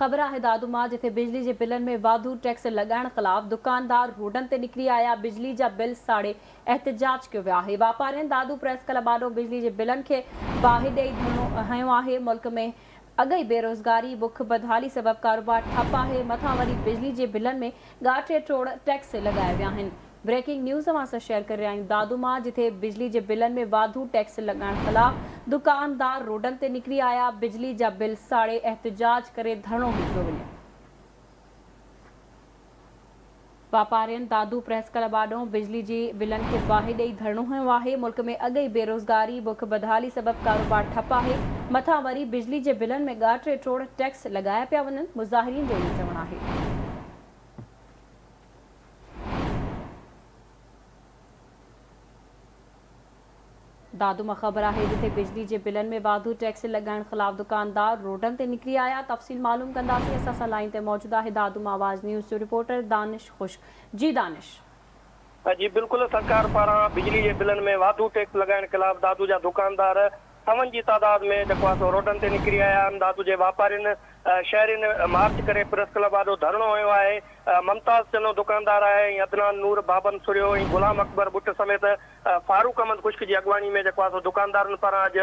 ख़बर है दादूमा जिथे बिजली के बिलन में वाधू टैक्स लगाइण ख़िलाफ़ दुकानदार रोडन ते निकरी आया। बिजली जा बिल साड़े एहतजाज किया वियो आहे। वापारियन दादू प्रेस क्लब आॾो बिजली के बिलन के बाहि ॾेई धरणो हयो आहे। मुल्क में अगई बेरोज़गारी बुख बदहाली सबब कारोबार ठप है। मथा वरी बिजली के बिलन में ॻाटे टोड़ टैक्स लगाया विया आहिनि। ब्रेकिंग न्यूज़ से शेयर कर रहा आहियूं दादूमा जिथे बिजली के बिलन में वाधू टैक्स लगाइण ख़िलाफ़ दुकानदार रोडन ते निकरी आया। बिजली जा बिल साड़े एहतजाज करे धरणो हिकिड़ो वञे। वापारियन दादू प्रेस क्लब आॾो बिजली जी बिलन के बाहि ॾेई धरणो हयो आहे। मुल्क में अगई बेरोज़गारी बुख बदहाली सबब कारोबार ठप है। मथा वरी बिजली के बिलन में ॻाटे टोड़ टैक्स लगाया पिया वञनि। मुज़ाहिरीन जो इहो चवणु आहे। दादूमा ख़बर है जिथे बिजली के बिलन में वाधू टैक्स लगाइण ख़िलाफ़ दुकानदार रोडन ते निकरी आया। तफ़सील मालूम कंदासीं। असां सां लाइन ते मौजूद है दादूमा आवाज़ न्यूज़ जो रिपोर्टर दानिश खुश। जी दानिश। जी बिल्कुल, सरकार पारा बिजली के बिलन में वाधू टैक्स लगाइण खिलाफ़ दादू जा दुकानदार सवन की तादाद में रोडन ते निकरी आया। दादू के व्यापारिन शहरिन मार्च करे प्रेस क्लब आॾो धरणो हयो आहे। ममताज चनो दुकानदार है, अदनान नूर बाबन सुरियो, गुलाम अकबर बुट समेत फारूक अहमद खुश्क की अगवानी में दुकानदारन पारा अज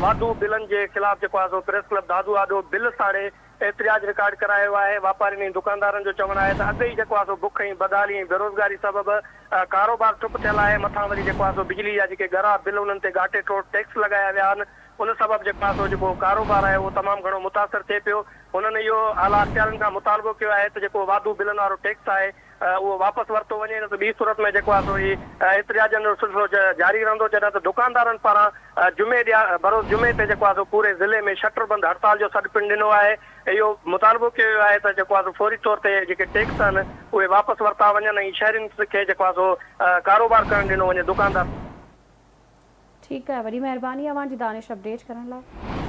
वाधू बिलन के खिलाफ प्रेस क्लब दादू आॾो बिल साड़े एहतजाज रिकॉर्ड करायो है। व्यापारिन दुकानदारन जो चवण है अगई बुख बदहाली बेरोजगारी सबब कारोबार चुप थियल है। मथा वरी बिजली जा गरा बिल उन्हनि ते ॻाटे टोड़ टैक्स लगाया विया आहिनि। उन सबब कारोबार है वो तमाम घणो मुतासर थे पियो। उन्होंने इहो आला अख्तियारन का मुतालबो किया है तो वाधू बिलन वारो टैक्स है वो वापस वरतो वञे न तो बी सूरत में एहतजाजन जो सिलसिलो जारी रहंदो। जॾहिं त दुकानदारन पारां जुमे बरोज़ जुमे ते पूरे ज़िले में शटर बंद हड़ताल जो सॾु पिणु ॾिनो आहे। इहो मुतालबो कयो वियो आहे त फौरी तौर ते जेके टैक्स आहिनि उहे वापसि वरिता वञनि ऐं शहरिन खे कारोबार करणु ॾिनो वञे। दुकानदार ठीक है, वरी मेहरबानी अवां जी दानिश अपडेट करण लाइ।